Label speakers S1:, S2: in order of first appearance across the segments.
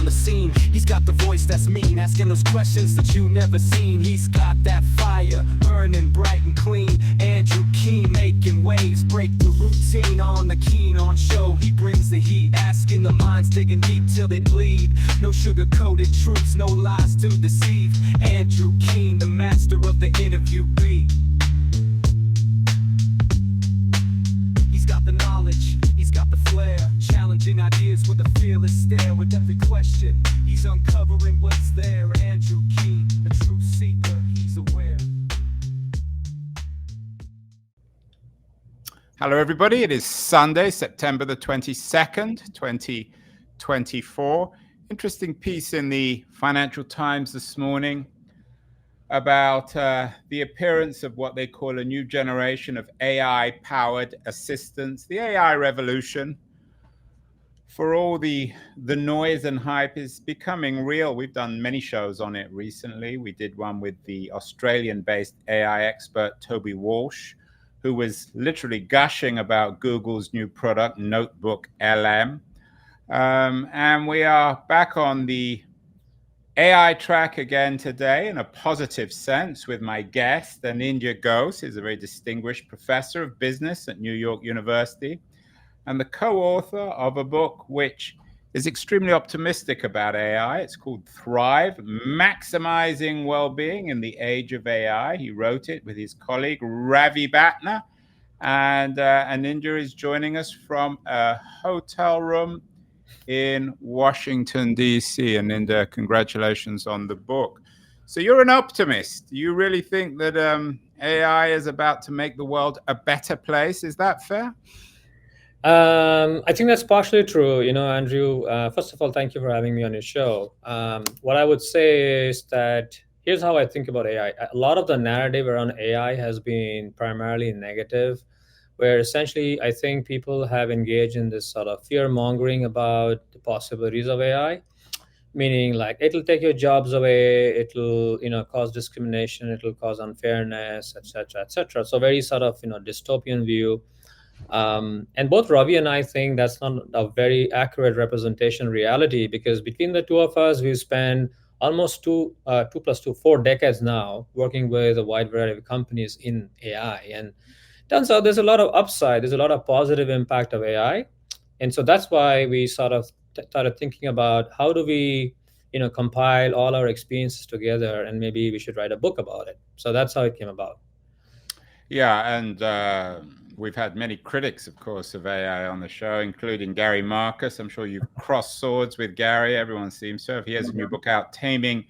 S1: the scene. He's got the voice that's mean, asking those questions that you never seen. He's got that fire, burning bright and clean. Andrew Keen making waves, break the routine on the Keen on show. He brings the heat, asking the minds, digging deep till they bleed. No sugar-coated truths, no lies to deceive. Andrew Keen, the master of the interview beat. He's got the knowledge, he's got the flair, challenging ideas with a fearless stare. With every question, he's uncovering what's there. Andrew Keen, a truth seeker, he's aware.
S2: Hello, everybody. It is Sunday, September the 22nd, 2024. Interesting piece in the Financial Times this morning about the appearance of what they call a new generation of AI-powered assistants. The AI revolution, for all the noise and hype, is becoming real. We've done many shows on it recently. We did one with the Australian-based AI expert, Toby Walsh, who was literally gushing about Google's new product, Notebook LM. And we are back on the AI track again today in a positive sense with my guest, Anindya Ghose. He's a very distinguished professor of business at New York University and the co-author of a book which is extremely optimistic about AI. It's called Thrive, Maximizing Wellbeing in the Age of AI. He wrote it with his colleague, Ravi Bhatna. And Anindya is joining us from a hotel room in Washington, D.C. Anindya, congratulations on the book. So you're an optimist. You really think that AI is about to make the world a better place. Is that fair?
S3: I think that's partially true. Andrew, first of all, thank you for having me on your show. What I would say is that here's how I think about AI. A lot of the narrative around AI has been primarily negative, where essentially I think people have engaged in this sort of fear-mongering about the possibilities of AI, meaning like it'll take your jobs away, it'll cause discrimination, it'll cause unfairness, etc., etc. So very sort of dystopian view. And both Ravi and I think that's not a very accurate representation of reality, because between the two of us, we've spent almost 4 decades now working with a wide variety of companies in AI. And turns out there's a lot of upside, there's a lot of positive impact of AI. And so that's why we sort of started thinking about how do we compile all our experiences together, and maybe we should write a book about it. So that's how it came about.
S2: Yeah, and we've had many critics, of course, of AI on the show, including Gary Marcus. I'm sure you've crossed swords with Gary. Everyone seems to have. He has a new book out, Taming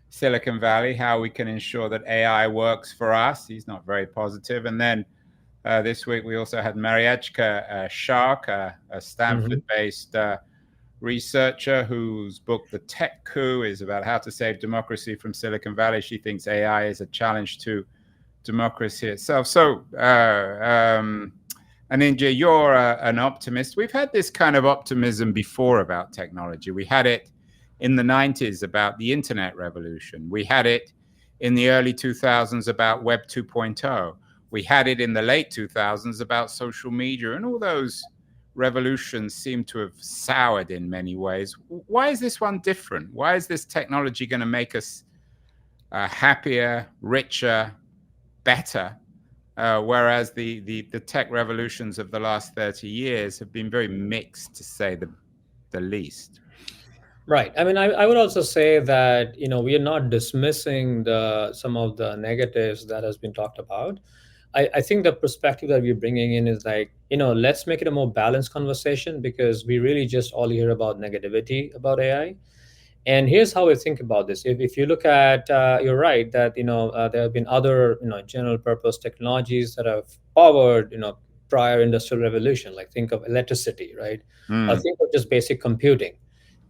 S2: Silicon Valley, how we can ensure that AI works for us. He's not very positive. And then this week, we also had Mariachka Shark, a Stanford-based researcher whose book, The Tech Coup, is about how to save democracy from Silicon Valley. She thinks AI is a challenge to democracy itself. So, Anindya, you're an optimist. We've had this kind of optimism before about technology. We had it in the 90s about the internet revolution. We had it in the early 2000s about Web 2.0. We had it in the late 2000s about social media, and all those revolutions seem to have soured in many ways. Why is this one different? Why is this technology going to make us happier, richer, better, whereas the tech revolutions of the last 30 years have been very mixed, to say the least?
S3: Right. I mean, I would also say that we are not dismissing some of the negatives that has been talked about. I think the perspective that we're bringing in is like, let's make it a more balanced conversation, because we really just all hear about negativity about AI. And here's how I think about this. If you look at, you're right that there have been other general purpose technologies that have powered prior industrial revolution. Like think of electricity, right? Or think of just basic computing.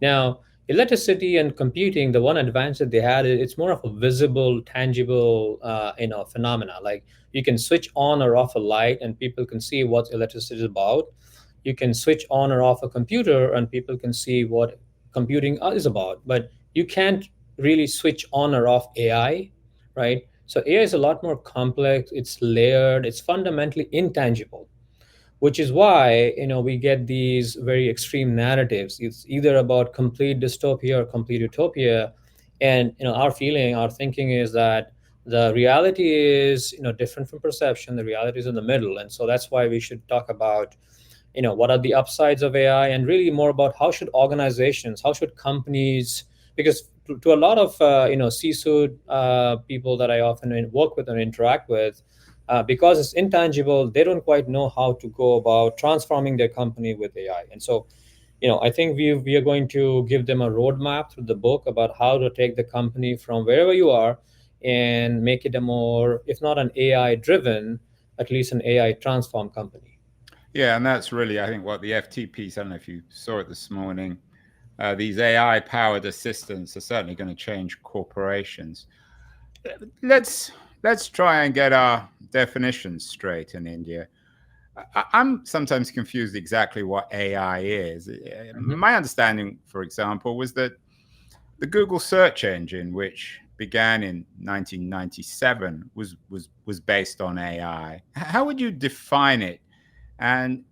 S3: Now, electricity and computing, the one advantage that they had, it's more of a visible, tangible, phenomena. Like you can switch on or off a light, and people can see what electricity is about. You can switch on or off a computer, and people can see what computing is about. But you can't really switch on or off AI, right? So AI is a lot more complex. It's layered. It's fundamentally intangible. which is why we get these very extreme narratives. It's either about complete dystopia or complete utopia, and our thinking is that the reality is different from perception. The reality is in the middle, and so that's why we should talk about what are the upsides of AI, and really more about how should organizations, how should companies, because to a lot of C-suite people that I often work with and interact with, because it's intangible, they don't quite know how to go about transforming their company with AI. And so, I think we are going to give them a roadmap through the book about how to take the company from wherever you are and make it a more, if not an AI driven, at least an AI transformed company.
S2: Yeah, and that's really, I think, what the FTP, I don't know if you saw it this morning, these AI-powered assistants are certainly going to change corporations. Let's try and get our definitions straight in India. I'm sometimes confused exactly what AI is. My understanding, for example, was that the Google search engine, which began in 1997, was based on AI. How would you define it, and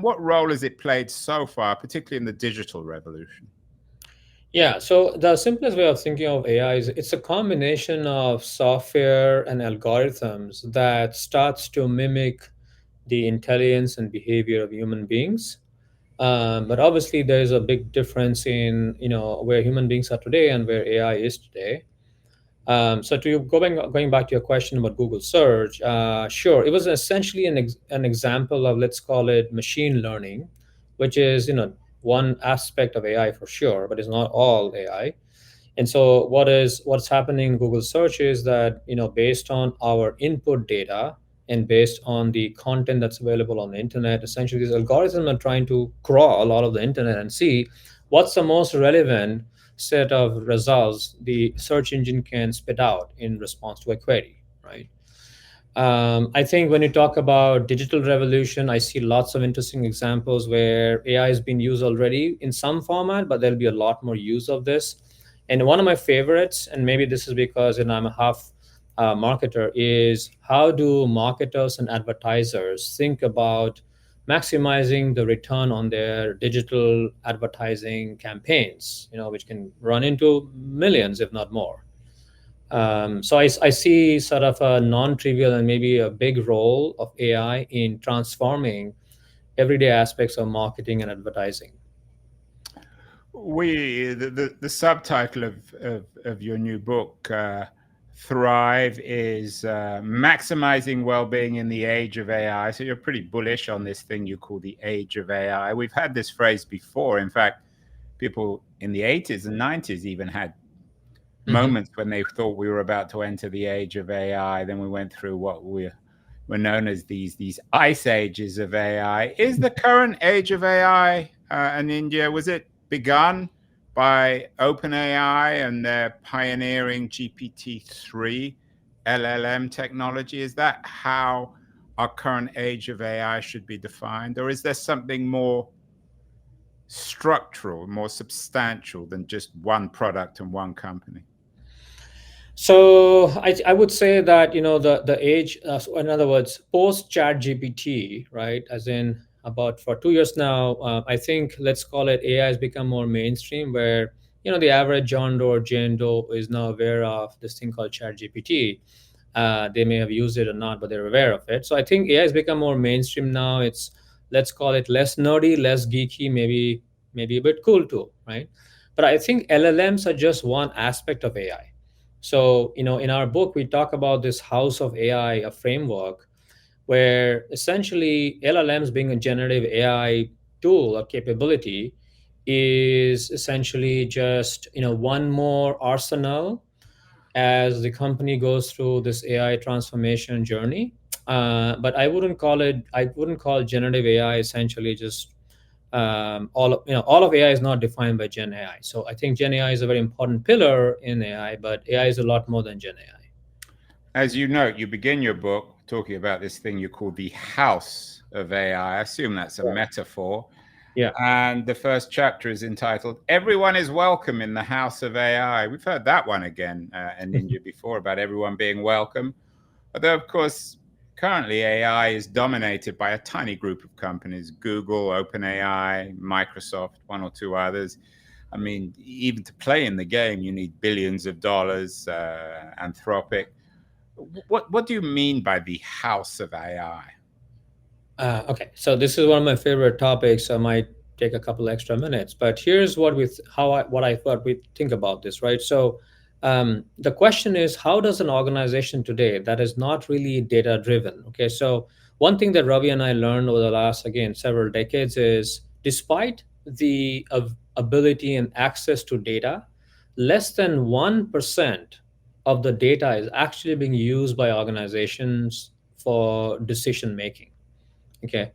S2: what role has it played so far, particularly in the digital revolution?
S3: Yeah, so the simplest way of thinking of AI is it's a combination of software and algorithms that starts to mimic the intelligence and behavior of human beings. But obviously, there is a big difference in where human beings are today and where AI is today. So to you, going back to your question about Google search, sure, it was essentially an example of, let's call it, machine learning, which is one aspect of AI for sure, but it's not all AI. And so what's happening in Google search is that based on our input data and based on the content that's available on the internet, essentially these algorithms are trying to crawl a lot of the internet and see what's the most relevant set of results the search engine can spit out in response to a query, right? I think when you talk about digital revolution, I see lots of interesting examples where AI has been used already in some format, but there'll be a lot more use of this. And one of my favorites, and maybe this is because I'm a half marketer, is how do marketers and advertisers think about maximizing the return on their digital advertising campaigns, which can run into millions, if not more. So I see sort of a non-trivial and maybe a big role of AI in transforming everyday aspects of marketing and advertising.
S2: The subtitle of your new book, Thrive, is maximizing well-being in the age of AI. So you're pretty bullish on this thing you call the age of AI. We've had this phrase before. In fact, people in the 80s and 90s even had moments when they thought we were about to enter the age of AI. Then we went through what were known as these ice ages of AI. Is the current age of AI in India, was it begun by OpenAI and their pioneering GPT-3 LLM technology? Is that how our current age of AI should be defined? Or is there something more structural, more substantial than just one product and one company?
S3: So I would say that the age, so in other words, post Chat GPT, right? As in about for 2 years now, I think let's call it AI has become more mainstream, where the average John Doe or Jane Doe is now aware of this thing called Chat GPT. They may have used it or not, but they're aware of it. So I think AI has become more mainstream now. It's, let's call it, less nerdy, less geeky, maybe a bit cool too, right? But I think LLMs are just one aspect of AI. So, in our book, we talk about this house of AI, a framework where essentially LLMs being a generative AI tool or capability is essentially just, one more arsenal as the company goes through this AI transformation journey. But I wouldn't call generative AI essentially just all of AI is not defined by Gen AI. So I think Gen AI is a very important pillar in AI, but AI is a lot more than Gen AI.
S2: As you note, you begin your book talking about this thing you call the house of AI. I assume that's a metaphor.
S3: Yeah.
S2: And the first chapter is entitled "Everyone is Welcome in the House of AI." We've heard that one again in India before, about everyone being welcome. Although, of course, currently AI is dominated by a tiny group of companies: Google, OpenAI, Microsoft, one or two others. I mean, even to play in the game, you need billions of dollars. Anthropic. What do you mean by the house of AI?
S3: Okay, so this is one of my favorite topics. I might take a couple extra minutes, but here's what what we think about this, right? So the question is, how does an organization today that is not really data driven? Okay, so one thing that Ravi and I learned over the last, again, several decades is, despite the ability and access to data, less than 1% of the data is actually being used by organizations for decision making. Okay.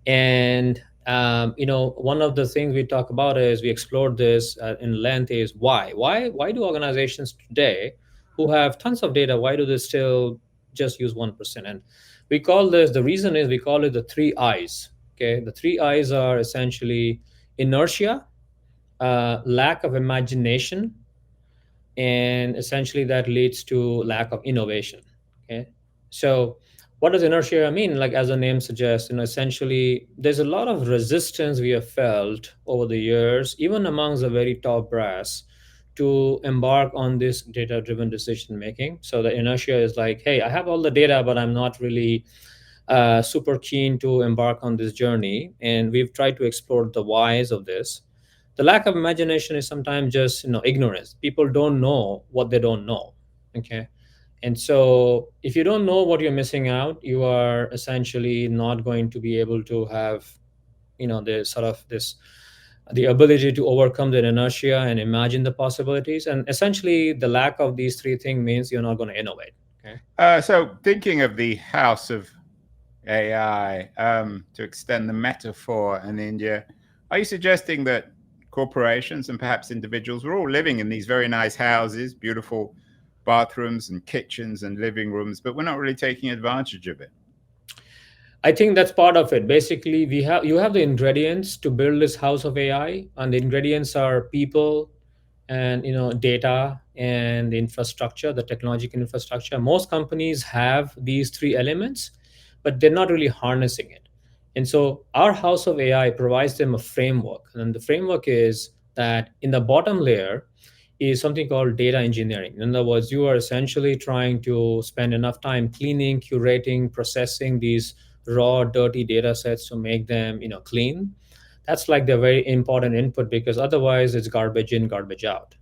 S3: And, one of the things we talk about is, we explored this in length, is why? Why do organizations today who have tons of data, why do they still just use 1%? And the reason is, we call it the three I's. Okay. The three I's are essentially inertia, lack of imagination, and essentially that leads to lack of innovation. Okay, so what does inertia mean? Like, as the name suggests, essentially there's a lot of resistance we have felt over the years, even amongst the very top brass, to embark on this data driven decision making. So the inertia is like, hey, I have all the data, but I'm not really super keen to embark on this journey. And we've tried to explore the whys of this. The lack of imagination is sometimes just ignorance. People don't know what they don't know. Okay, and so if you don't know what you're missing out, you are essentially not going to be able to have the ability to overcome the inertia and imagine the possibilities. And essentially the lack of these three things means you're not going to innovate. Okay,
S2: So thinking of the house of AI, to extend the metaphor, Anindya, are you suggesting that corporations and perhaps individuals were all living in these very nice houses, beautiful bathrooms and kitchens and living rooms, but we're not really taking advantage of it?
S3: I think that's part of it. Basically, you have the ingredients to build this house of AI, and the ingredients are people, and data, and the infrastructure, the technological infrastructure. Most companies have these three elements, but they're not really harnessing it. And so our house of AI provides them a framework, and the framework is that in the bottom layer is something called data engineering. In other words, you are essentially trying to spend enough time cleaning, curating, processing these raw, dirty data sets to make them clean. That's like the very important input, because otherwise it's garbage in, garbage out,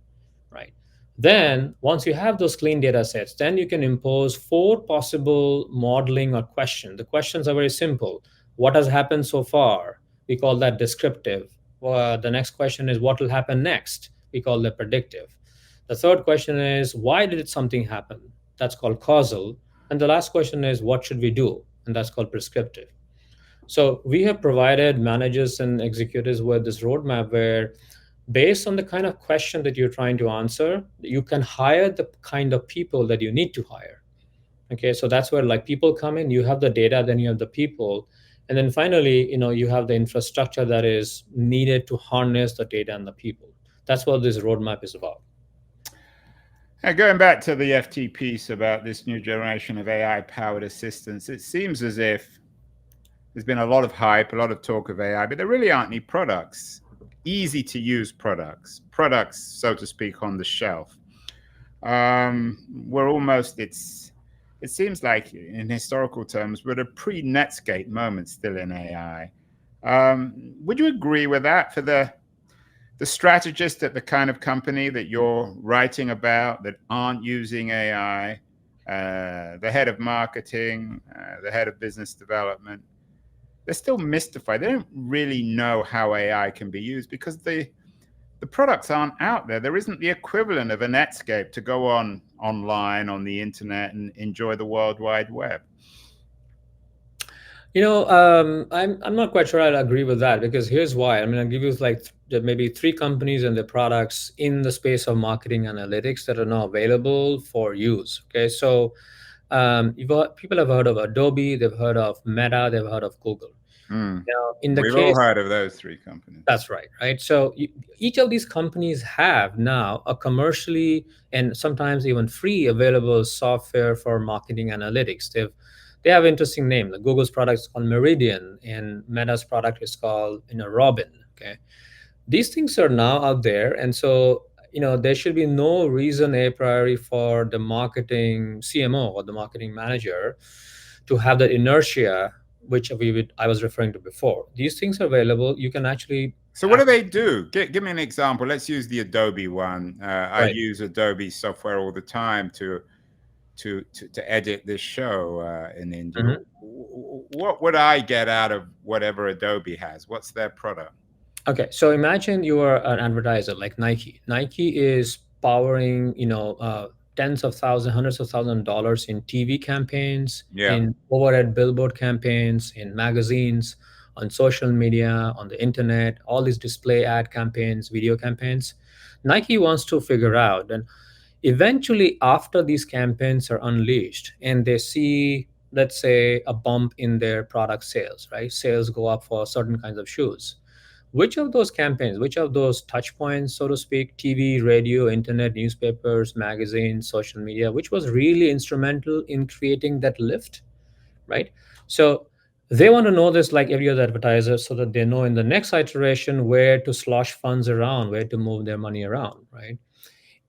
S3: right? Then once you have those clean data sets, then you can impose four possible modeling or questions. The questions are very simple. What has happened so far? We call that descriptive. The next question is, what will happen next? We call that predictive. The third question is, why did something happen? That's called causal. And the last question is, what should we do? And that's called prescriptive. So we have provided managers and executives with this roadmap where, based on the kind of question that you're trying to answer, you can hire the kind of people that you need to hire. Okay, so that's where, like, people come in, you have the data, then you have the people, and then finally, you have the infrastructure that is needed to harness the data and the people. That's what this roadmap is about.
S2: And going back to the FT piece about this new generation of AI-powered assistants, it seems as if there's been a lot of hype, a lot of talk of AI, but there really aren't any products, easy-to-use products, so to speak, on the shelf. We're almost, it seems like, in historical terms, we're at a pre-Netscape moment still in AI. Would you agree with that? For the strategist at the kind of company that you're writing about that aren't using AI, the head of marketing, the head of business development, they're still mystified. They don't really know how AI can be used because the products aren't out there. There isn't the equivalent of a Netscape to go online on the internet and enjoy the World Wide Web.
S3: I'm not quite sure I'll agree with that, because here's why. I'll give you maybe three companies and their products in the space of marketing analytics that are now available for use. Okay, so people have heard of Adobe, they've heard of Meta, they've heard of Google. Now,
S2: We've all heard of those three companies.
S3: That's right. So each of these companies have now a commercially and sometimes even free available software for marketing analytics. They have interesting name. Like Google's product is called Meridian, and Meta's product is called Robin. Okay, these things are now out there, and so there should be no reason a priori for the marketing CMO or the marketing manager to have that inertia, which I was referring to before. These things are available. You can actually
S2: So what do they do? Give me an example. Let's use the Adobe one. I
S3: Right.
S2: use Adobe software all the time to edit this show in India.
S3: Mhm.
S2: What would I get out of whatever Adobe has? What's their product?
S3: Okay, so imagine you are an advertiser like Nike. Nike is powering, tens of thousands, hundreds of thousands of dollars in TV campaigns,
S2: Yeah.
S3: in overhead billboard campaigns, in magazines, on social media, on the internet, all these display ad campaigns, video campaigns. Nike wants to figure out, and eventually, after these campaigns are unleashed and they see, let's say, a bump in their product sales, right? Sales go up for certain kinds of shoes. Which of those campaigns, which of those touch points, so to speak, TV, radio, internet, newspapers, magazines, social media, which was really instrumental in creating that lift, right? So they want to know this like every other advertiser so that they know in the next iteration where to slosh funds around, where to move their money around, right?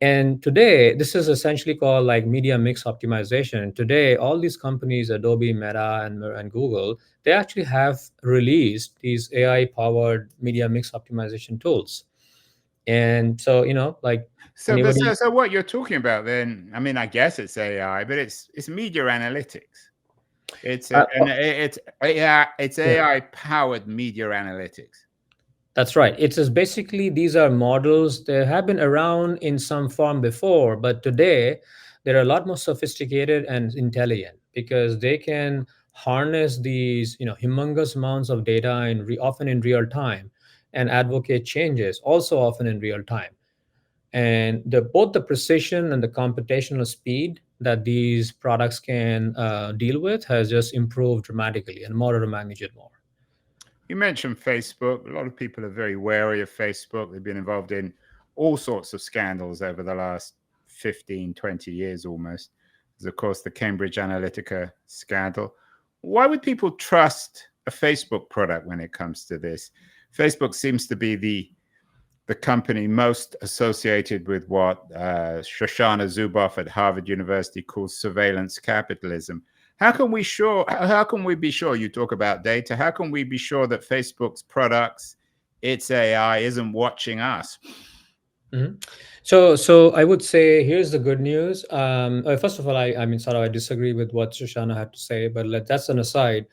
S3: And today, this is essentially called like media mix optimization. And today, all these companies, Adobe, Meta, and Google, they actually have released these AI-powered media mix optimization tools. And so, like anybody,
S2: So what you're talking about then? I mean, I guess it's AI, but it's media analytics. It's
S3: uh,
S2: it's
S3: yeah.
S2: AI powered media analytics.
S3: That's right. It's just basically these are models. They have been around in some form before, but today they're a lot more sophisticated and intelligent because they can harness these, humongous amounts of data often in real time, and advocate changes also often in real time. And both the precision and the computational speed that these products can deal with has just improved dramatically and more order of magnitude more.
S2: You mentioned Facebook. A lot of people are very wary of Facebook. They've been involved in all sorts of scandals over the last 15, 20 years almost. There's, of course, the Cambridge Analytica scandal. Why would people trust a Facebook product when it comes to this? Facebook seems to be the company most associated with what Shoshana Zuboff at Harvard University calls surveillance capitalism. How can we be sure, you talk about data, how can we be sure that Facebook's products, its AI, isn't watching us?
S3: Mm-hmm. So I would say here's the good news. First of all, I mean, sort of, I disagree with what Shoshana had to say, but that's an aside.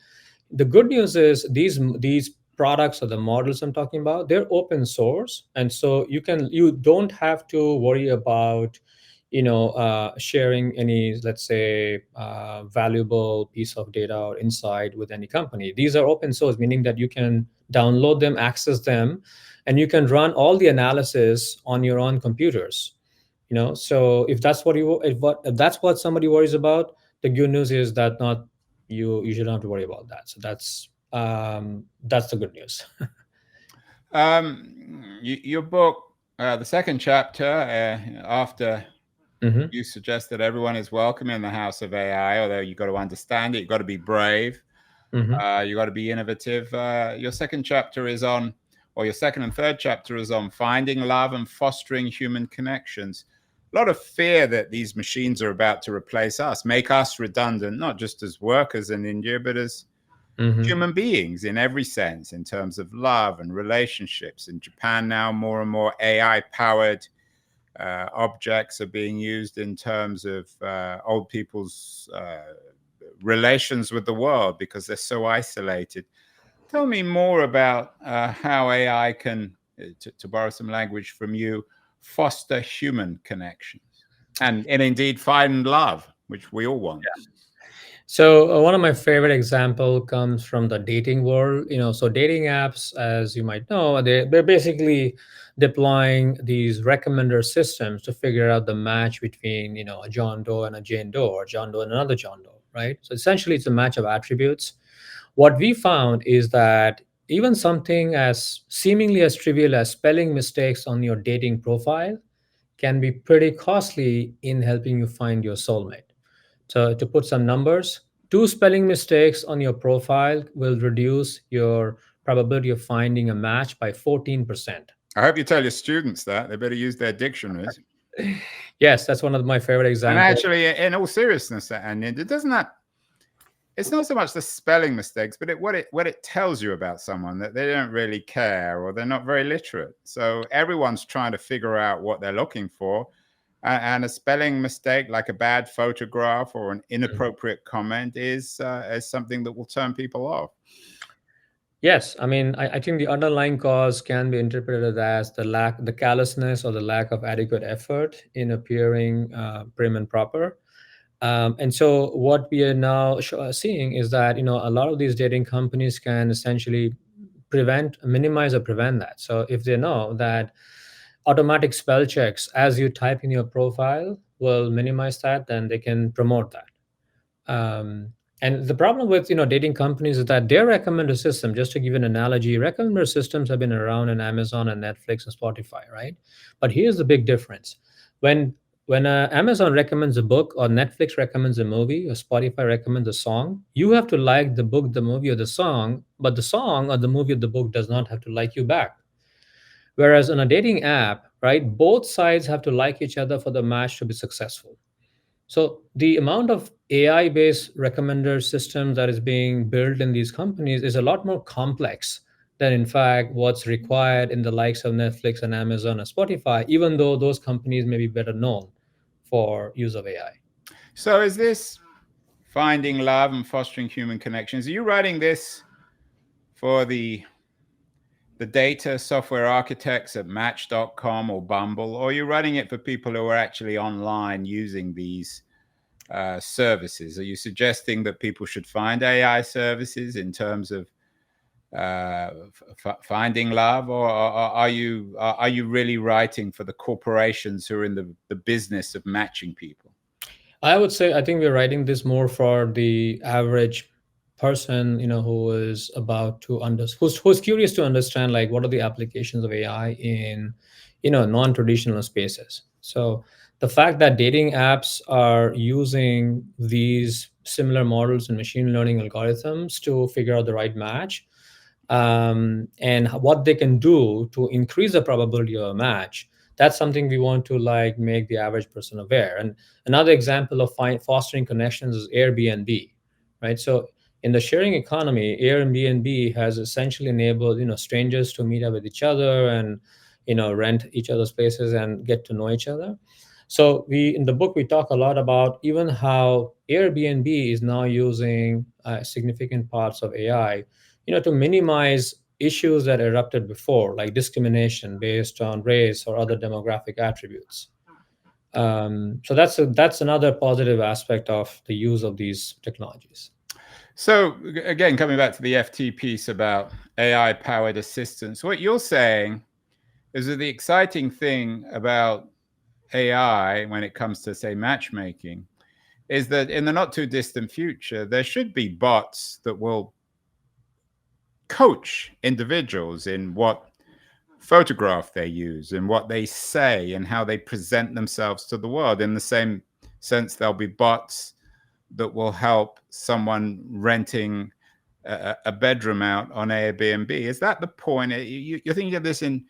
S3: The good news is these products or the models I'm talking about, they're open source, and so you don't have to worry about sharing any, let's say, valuable piece of data or insight with any company. These are open source, meaning that you can download them, access them, and you can run all the analysis on your own computers. So if that's if that's what somebody worries about, the good news is that not you shouldn't have to worry about that. So that's the good news.
S2: Your book, the second chapter, after
S3: Mm-hmm.
S2: you suggest that everyone is welcome in the house of AI, although you've got to understand it, you've got to be brave,
S3: Mm-hmm.
S2: you've got to be innovative. Your second chapter is on, or your second and third chapter is on finding love and fostering human connections. A lot of fear that these machines are about to replace us, make us redundant, not just as workers in India, but as
S3: Mm-hmm.
S2: human beings in every sense, in terms of love and relationships. In Japan now, more and more AI-powered objects are being used in terms of old people's relations with the world because they're so isolated. Tell me more about how AI can, to borrow some language from you, foster human connections and indeed find love, which we all want.
S3: So one of my favorite example comes from the dating world. So dating apps, as you might know, they're basically deploying these recommender systems to figure out the match between a John Doe and a Jane Doe, or John Doe and another John Doe, right? So essentially, it's a match of attributes. What we found is that even something as seemingly as trivial as spelling mistakes on your dating profile can be pretty costly in helping you find your soulmate. So to put some numbers, 2 spelling mistakes on your profile will reduce your probability of finding a match by 14%.
S2: I hope you tell your students that. They better use their dictionaries.
S3: Yes, that's one of my favorite
S2: And
S3: examples.
S2: actually, in all seriousness, and it doesn't that. It's not so much the spelling mistakes, but what it tells you about someone, that they don't really care or they're not very literate. So everyone's trying to figure out what they're looking for, and a spelling mistake, like a bad photograph or an inappropriate comment, is something that will turn people off.
S3: Yes, I mean, I think the underlying cause can be interpreted as the callousness or the lack of adequate effort in appearing prim and proper. And so what we are now seeing is that, a lot of these dating companies can essentially minimize or prevent that. So if they know that automatic spell checks as you type in your profile will minimize that, then they can promote that. And the problem with dating companies is that their recommender system, just to give an analogy, recommender systems have been around in Amazon and Netflix and Spotify, right? But here's the big difference: when Amazon recommends a book, or Netflix recommends a movie, or Spotify recommends a song, you have to like the book, the movie, or the song, but the song or the movie or the book does not have to like you back. Whereas on a dating app, right, both sides have to like each other for the match to be successful. So the amount of AI-based recommender systems that is being built in these companies is a lot more complex than, in fact, what's required in the likes of Netflix and Amazon and Spotify, even though those companies may be better known for use of AI.
S2: So is this finding love and fostering human connections? Are you writing this for the data software architects at Match.com or Bumble, or are you writing it for people who are actually online using these services? Are you suggesting that people should find AI services in terms of finding love, or are you really writing for the corporations who are in the business of matching people?
S3: I would say I think we're writing this more for the average person, who is about to who's curious to understand, like, what are the applications of AI in, non-traditional spaces. So the fact that dating apps are using these similar models and machine learning algorithms to figure out the right match, and what they can do to increase the probability of a match, that's something we want to, like, make the average person aware. And another example of fostering connections is Airbnb, right? So in the sharing economy, Airbnb has essentially enabled strangers to meet up with each other and rent each other's places and get to know each other. So in the book we talk a lot about even how Airbnb is now using significant parts of AI, to minimize issues that erupted before, like discrimination based on race or other demographic attributes. So that's another positive aspect of the use of these technologies.
S2: So again, coming back to the FT piece about AI-powered assistance, what you're saying is that the exciting thing about AI when it comes to, say, matchmaking, is that in the not too distant future, there should be bots that will coach individuals in what photograph they use and what they say and how they present themselves to the world. In the same sense, there'll be bots that will help someone renting a bedroom out on Airbnb. Is that the point? You're thinking of this in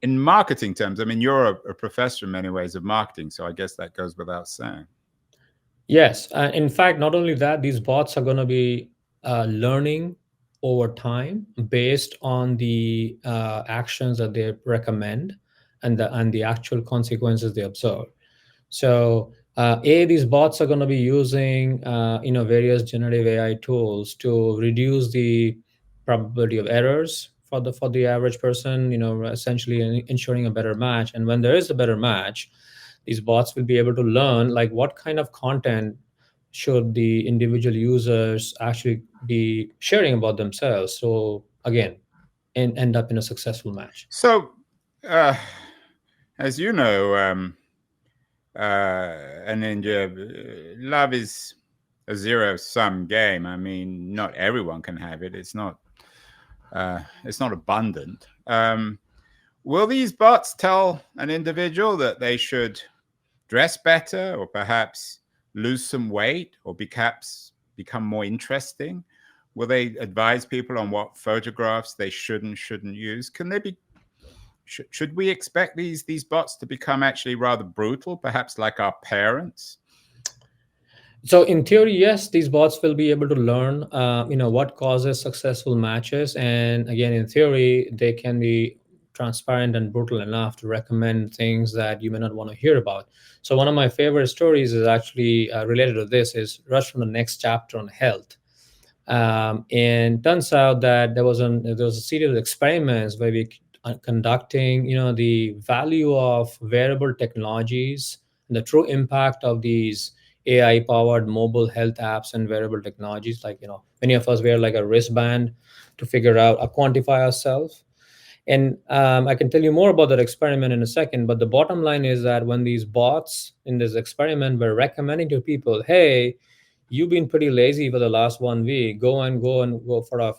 S2: marketing terms. I mean, you're a professor in many ways of marketing, so I guess that goes without saying.
S3: Yes. In fact, not only that, these bots are going to be learning over time based on the actions that they recommend and the actual consequences they observe. So these bots are going to be using various generative AI tools to reduce the probability of errors for the average person, essentially ensuring a better match. And when there is a better match, these bots will be able to learn, like, what kind of content should the individual users actually be sharing about themselves, so again, end up in a successful match.
S2: So as you know, Anindya, love is a zero-sum game. I mean, not everyone can have it. It's not abundant. Will these bots tell an individual that they should dress better, or perhaps lose some weight, or perhaps become more interesting? Will they advise people on what photographs they should and shouldn't use? Can they be? Should we expect these bots to become actually rather brutal, perhaps like our parents?
S3: So in theory, yes, these bots will be able to learn, what causes successful matches, and again, in theory, they can be transparent and brutal enough to recommend things that you may not want to hear about. So one of my favorite stories is actually related to this. Is rushed from the next chapter on health. And turns out that there was a series of experiments where we conducting, the value of wearable technologies and the true impact of these AI powered mobile health apps and wearable technologies. Like, many of us wear like a wristband to figure out or quantify ourselves. And I can tell you more about that experiment in a second. But the bottom line is that when these bots in this experiment were recommending to people, hey, you've been pretty lazy for the last 1 week, go for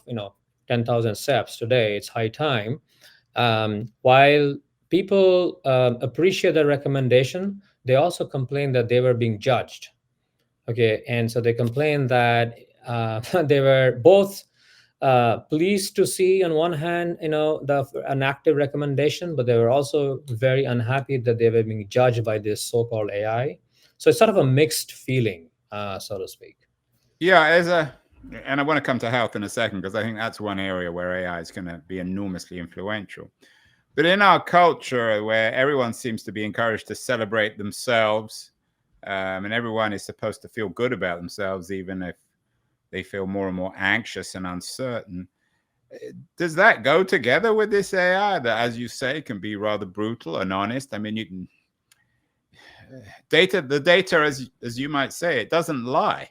S3: 10,000 steps today, it's high time. While people appreciate the recommendation, they also complain that they were being judged. Okay, and so they complain that they were both pleased to see on one hand, an active recommendation, but they were also very unhappy that they were being judged by this so-called AI. So it's sort of a mixed feeling, so to speak.
S2: Yeah, and I want to come to health in a second, because I think that's one area where AI is going to be enormously influential. But in our culture, where everyone seems to be encouraged to celebrate themselves, and everyone is supposed to feel good about themselves, even if they feel more and more anxious and uncertain, does that go together with this AI that, as you say, can be rather brutal and honest? I mean, you can the data, as you might say, it doesn't lie.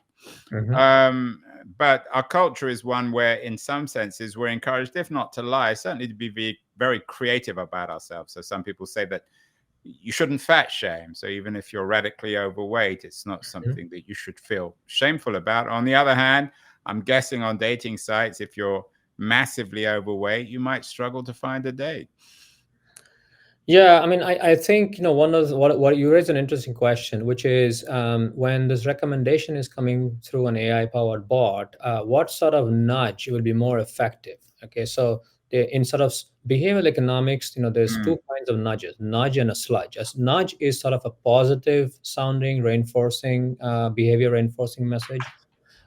S2: Mm-hmm. But our culture is one where, in some senses, we're encouraged, if not to lie, certainly to be very creative about ourselves. So some people say that you shouldn't fat shame. So even if you're radically overweight, it's not something that you should feel shameful about. On the other hand, I'm guessing on dating sites, if you're massively overweight, you might struggle to find a date.
S3: Yeah, I mean, I think, one of what you raised an interesting question, which is when this recommendation is coming through an AI powered bot, what sort of nudge will be more effective? Okay, so in sort of behavioral economics, there's two kinds of nudges: nudge and a sludge. A nudge is sort of a positive sounding, reinforcing, behavior reinforcing message.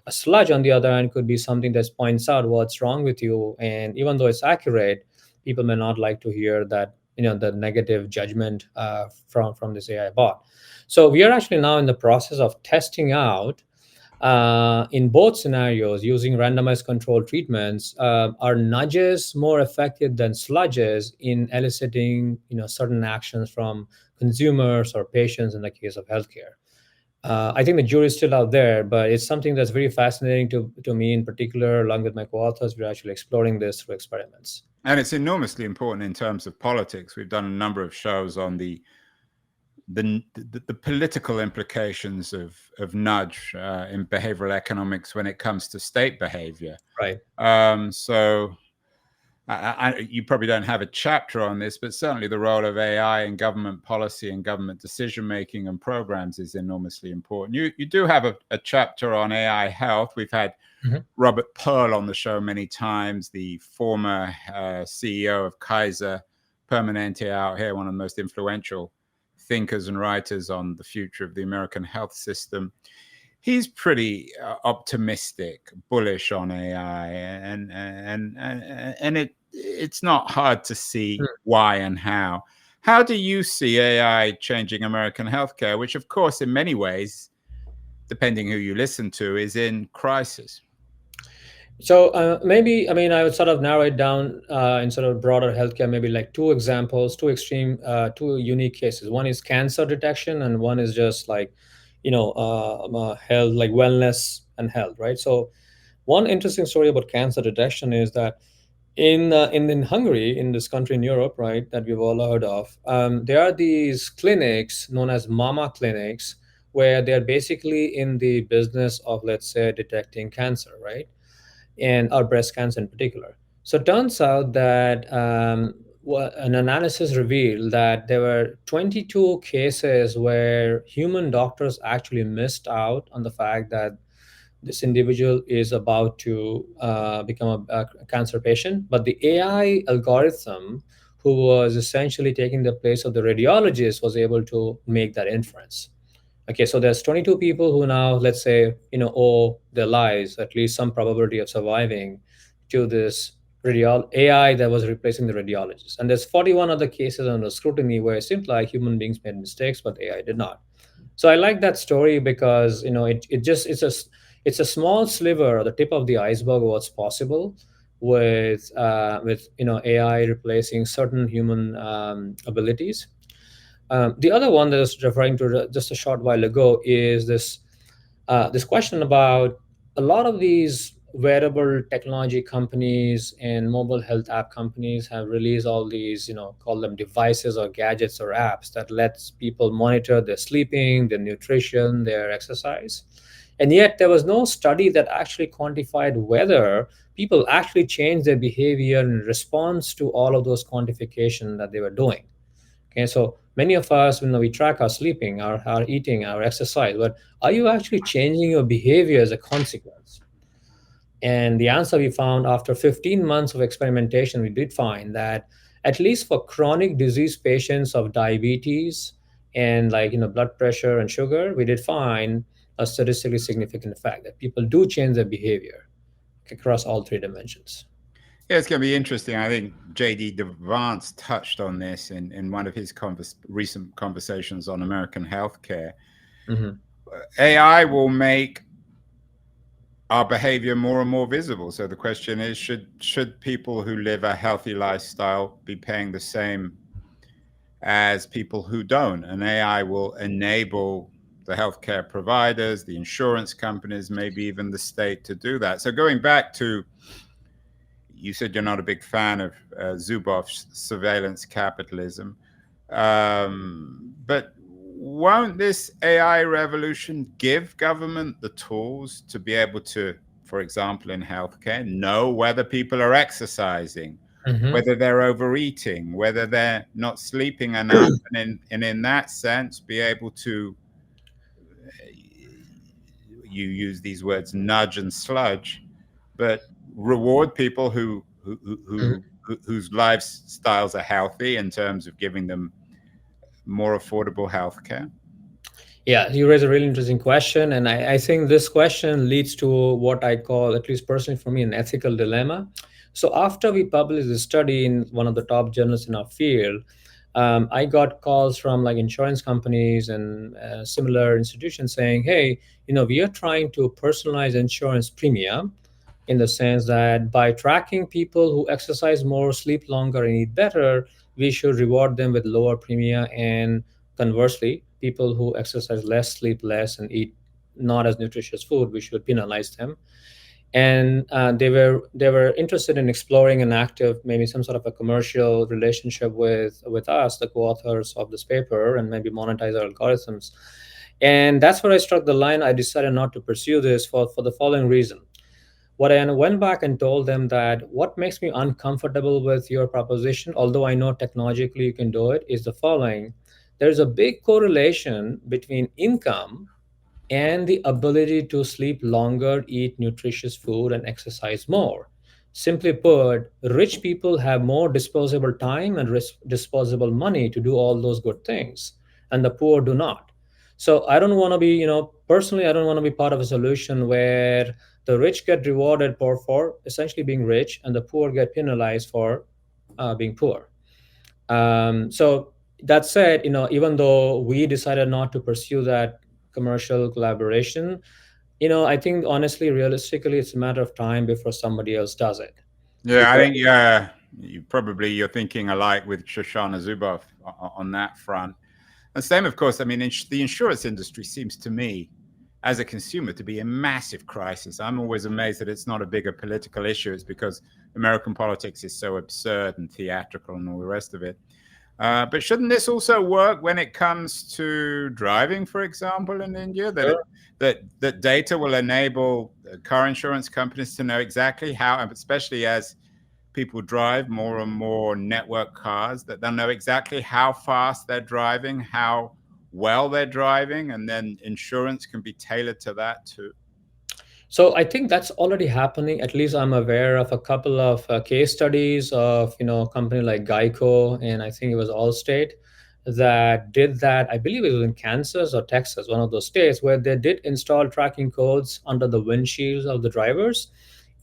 S3: A sludge, on the other hand, could be something that points out what's wrong with you, and even though it's accurate, people may not like to hear that, the negative judgment from this AI bot. So we are actually now in the process of testing out in both scenarios, using randomized control treatments, are nudges more effective than sludges in eliciting, certain actions from consumers or patients in the case of healthcare. I think the jury is still out there, but it's something that's very fascinating to me in particular. Along with my co-authors, we're actually exploring this through experiments.
S2: And it's enormously important in terms of politics. We've done a number of shows on the political implications of nudge in behavioral economics when it comes to state behavior.
S3: Right.
S2: So you probably don't have a chapter on this, but certainly the role of AI in government policy and government decision-making and programs is enormously important. You do have a chapter on AI health. We've had Robert Pearl on the show many times, the former CEO of Kaiser Permanente out here, one of the most influential thinkers and writers on the future of the American health system. He's pretty optimistic, bullish on AI, and it's not hard to see why and how. How do you see AI changing American healthcare, which, of course, in many ways, depending who you listen to, is in crisis?
S3: So maybe, I mean, I would sort of narrow it down in sort of broader healthcare, maybe like two examples, two unique cases. One is cancer detection, and one is just like, health, like wellness and health, right? So one interesting story about cancer detection is that in Hungary, in this country in Europe, right, that we've all heard of, there are these clinics known as mama clinics, where they're basically in the business of, let's say, detecting cancer, right? Or breast cancer in particular. So it turns out that an analysis revealed that there were 22 cases where human doctors actually missed out on the fact that this individual is about to become a cancer patient, but the AI algorithm who was essentially taking the place of the radiologist was able to make that inference. Okay, so there's 22 people who now, let's say, owe their lives, at least some probability of surviving, to this AI that was replacing the radiologist. And there's 41 other cases under scrutiny where it seemed like human beings made mistakes, but AI did not. So I like that story because it's a small sliver or the tip of the iceberg of what's possible with AI replacing certain human abilities. The other one that I was referring to just a short while ago is this question about a lot of these wearable technology companies and mobile health app companies have released all these, call them devices or gadgets or apps that lets people monitor their sleeping, their nutrition, their exercise. And yet there was no study that actually quantified whether people actually changed their behavior in response to all of those quantification that they were doing. Okay, so many of us, we track our sleeping, our eating, our exercise, but are you actually changing your behavior as a consequence? And the answer we found after 15 months of experimentation, we did find that at least for chronic disease patients of diabetes and blood pressure and sugar, we did find a statistically significant effect that people do change their behavior across all three dimensions.
S2: Yeah, it's going to be interesting. I think J.D. Vance touched on this in one of his recent conversations on American healthcare.
S3: Mm-hmm.
S2: AI will make our behavior more and more visible. So the question is, should people who live a healthy lifestyle be paying the same as people who don't? And AI will enable the healthcare providers, the insurance companies, maybe even the state to do that. So going back to, you said you're not a big fan of Zuboff's surveillance capitalism, but won't this AI revolution give government the tools to be able to, for example, in healthcare, know whether people are exercising,
S3: Mm-hmm.
S2: whether they're overeating, whether they're not sleeping enough, and in that sense, be able to, you use these words, nudge and sludge, but reward people whose lifestyles are healthy in terms of giving them more affordable healthcare?
S3: Yeah, you raise a really interesting question. And I think this question leads to what I call, at least personally for me, an ethical dilemma. So after we published this study in one of the top journals in our field, I got calls from insurance companies and similar institutions saying, hey, we are trying to personalize insurance premium in the sense that by tracking people who exercise more, sleep longer, and eat better, we should reward them with lower premium. And conversely, people who exercise less, sleep less, and eat not as nutritious food, we should penalize them. And they were interested in exploring an active, maybe some sort of a commercial relationship with us, the co-authors of this paper, and maybe monetize our algorithms. And that's where I struck the line. I decided not to pursue this for the following reason. What I went back and told them that what makes me uncomfortable with your proposition, although I know technologically you can do it, is the following. There's a big correlation between income and the ability to sleep longer, eat nutritious food, and exercise more. Simply put, rich people have more disposable time and disposable money to do all those good things, and the poor do not. So I don't want to be, personally, I don't want to be part of a solution where the rich get rewarded for essentially being rich, and the poor get penalized for being poor. So that said, even though we decided not to pursue that commercial collaboration, I think honestly, realistically, it's a matter of time before somebody else does it.
S2: Yeah, I
S3: Because
S2: think you're thinking alike with Shoshana Zuboff on that front. And same, of course, I mean, the insurance industry seems to me, as a consumer, to be a massive crisis. I'm always amazed that it's not a bigger political issue. It's because American politics is so absurd and theatrical and all the rest of it. But shouldn't this also work when it comes to driving, for example, in India? That data will enable car insurance companies to know exactly how, especially as people drive more and more network cars, that they'll know exactly how fast they're driving, how well they're driving, and then insurance can be tailored to that too.
S3: So I think that's already happening. At least I'm aware of a couple of case studies of a company like Geico, and I think it was Allstate that did that. I believe it was in Kansas or Texas, one of those states, where they did install tracking codes under the windshields of the drivers.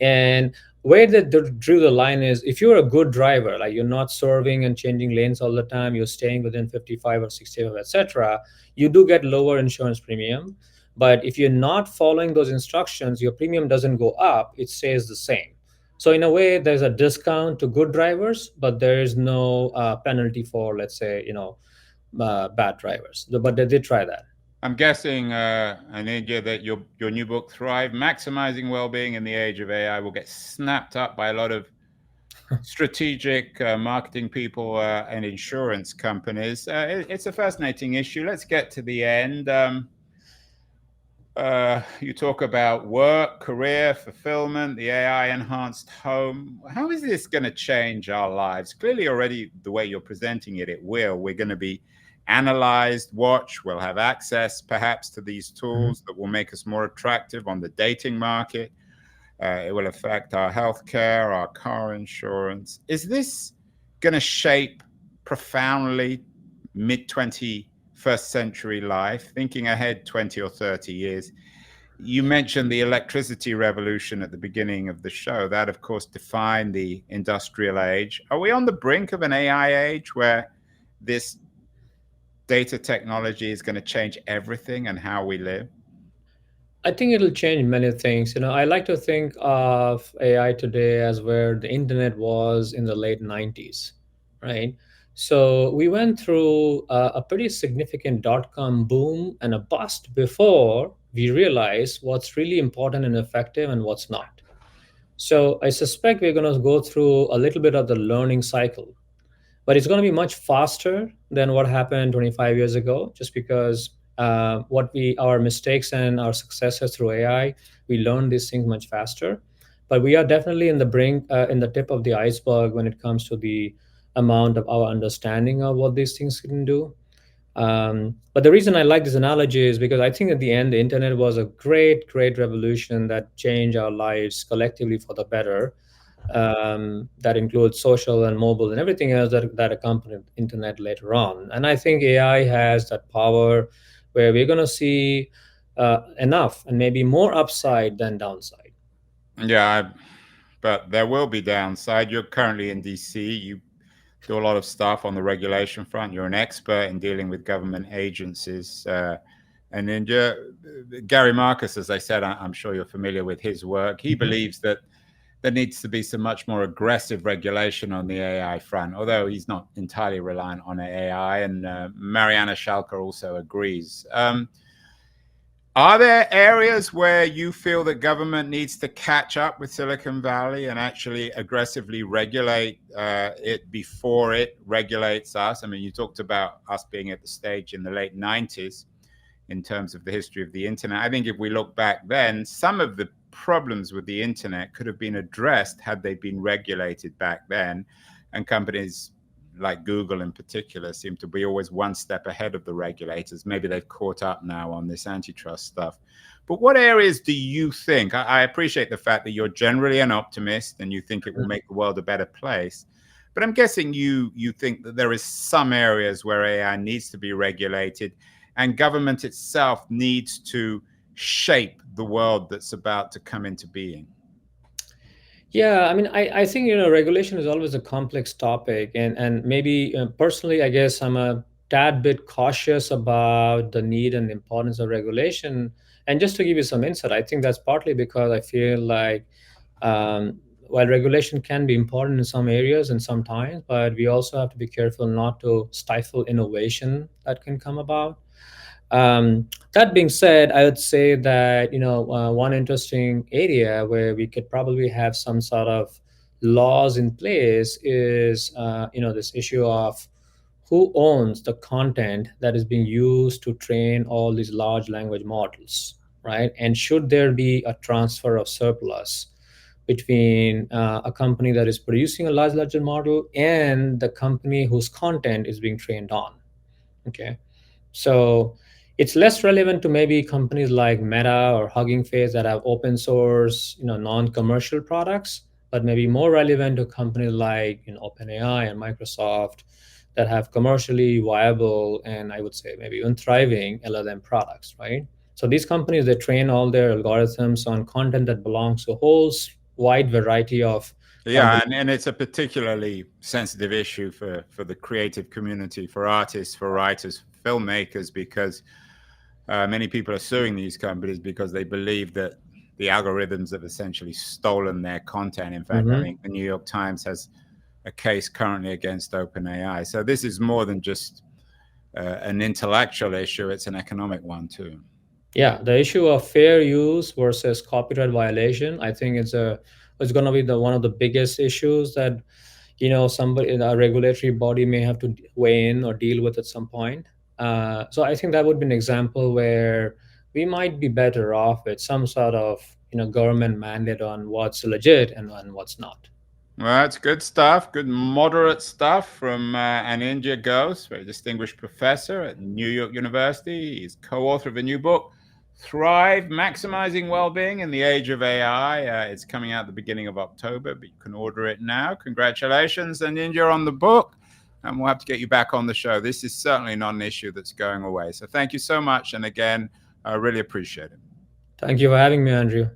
S3: And where they drew the line is, if you're a good driver, like you're not swerving and changing lanes all the time, you're staying within 55 or 65, etc., you do get lower insurance premium. But if you're not following those instructions, your premium doesn't go up, it stays the same. So in a way, there's a discount to good drivers, but there is no penalty for, let's say, bad drivers. But they did try that.
S2: I'm guessing, Anindya, that your new book, Thrive, Maximizing Wellbeing in the Age of AI, will get snapped up by a lot of strategic marketing people and insurance companies. It's a fascinating issue. Let's get to the end. You talk about work, career, fulfillment, the AI-enhanced home. How is this going to change our lives? Clearly, already the way you're presenting it, it will. We're going to be analyzed, watched. We'll have access, perhaps, to these tools that will make us more attractive on the dating market. It will affect our healthcare, our car insurance. Is this going to shape profoundly mid-21st century life, thinking ahead 20 or 30 years? You mentioned the electricity revolution at the beginning of the show. That, of course, defined the industrial age. Are we on the brink of an AI age where this data technology is going to change everything and how we live?
S3: I think it'll change many things. I like to think of AI today as where the internet was in the late 90s, right? So we went through a pretty significant dot-com boom and a bust before we realized what's really important and effective and what's not. So I suspect we're going to go through a little bit of the learning cycle, but it's going to be much faster than what happened 25 years ago, just because our mistakes and our successes through AI, we learn these things much faster. But we are definitely in the tip of the iceberg when it comes to the amount of our understanding of what these things can do. But the reason I like this analogy is because I think at the end, the internet was a great, great revolution that changed our lives collectively for the better. That includes social and mobile and everything else that accompanied internet later on. And I think AI has that power where we're going to see enough and maybe more upside than downside.
S2: Yeah, but there will be downside. You're currently in DC. You do a lot of stuff on the regulation front. You're an expert in dealing with government agencies. And India, Gary Marcus, as I said, I'm sure you're familiar with his work. He believes that there needs to be some much more aggressive regulation on the AI front, although he's not entirely reliant on AI. And Mariana Schalker also agrees. Are there areas where you feel that government needs to catch up with Silicon Valley and actually aggressively regulate it before it regulates us? I mean, you talked about us being at the stage in the late 90s in terms of the history of the internet. I think if we look back then, some of the problems with the internet could have been addressed had they been regulated back then. And companies like Google in particular seem to be always one step ahead of the regulators. Maybe they've caught up now on this antitrust stuff. But what areas do you think? I appreciate the fact that you're generally an optimist and you think it will make the world a better place. But I'm guessing you think that there is some areas where AI needs to be regulated and government itself needs to shape the world that's about to come into being.
S3: Yeah, I mean, I think regulation is always a complex topic, and maybe personally, I guess I'm a tad bit cautious about the need and importance of regulation. And just to give you some insight, I think that's partly because I feel like while regulation can be important in some areas and sometimes, but we also have to be careful not to stifle innovation that can come about. That being said, I would say that one interesting area where we could probably have some sort of laws in place is this issue of who owns the content that is being used to train all these large language models, right? And should there be a transfer of surplus between a company that is producing a large language model and the company whose content is being trained on? Okay, so It's less relevant to maybe companies like Meta or Hugging Face that have open source, non-commercial products, but maybe more relevant to companies like OpenAI and Microsoft that have commercially viable and I would say maybe even thriving LLM products, right? So these companies, they train all their algorithms on content that belongs to a whole wide variety of
S2: Yeah, and it's a particularly sensitive issue for the creative community, for artists, for writers, filmmakers, because many people are suing these companies because they believe that the algorithms have essentially stolen their content. In fact, I think the New York Times has a case currently against OpenAI. So this is more than just an intellectual issue, it's an economic one too.
S3: Yeah, the issue of fair use versus copyright violation, I think it's going to be one of the biggest issues that somebody in a regulatory body may have to weigh in or deal with at some point. So I think that would be an example where we might be better off with some sort of government mandate on what's legit and what's not.
S2: Well, that's good stuff. Good moderate stuff from Anindya Ghose, very distinguished professor at New York University. He's co-author of a new book, Thrive, Maximizing Wellbeing in the Age of AI. It's coming out at the beginning of October, but you can order it now. Congratulations, Anindya, on the book. And we'll have to get you back on the show. This is certainly not an issue that's going away. So thank you so much. And again, I really appreciate it.
S3: Thank you for having me, Andrew.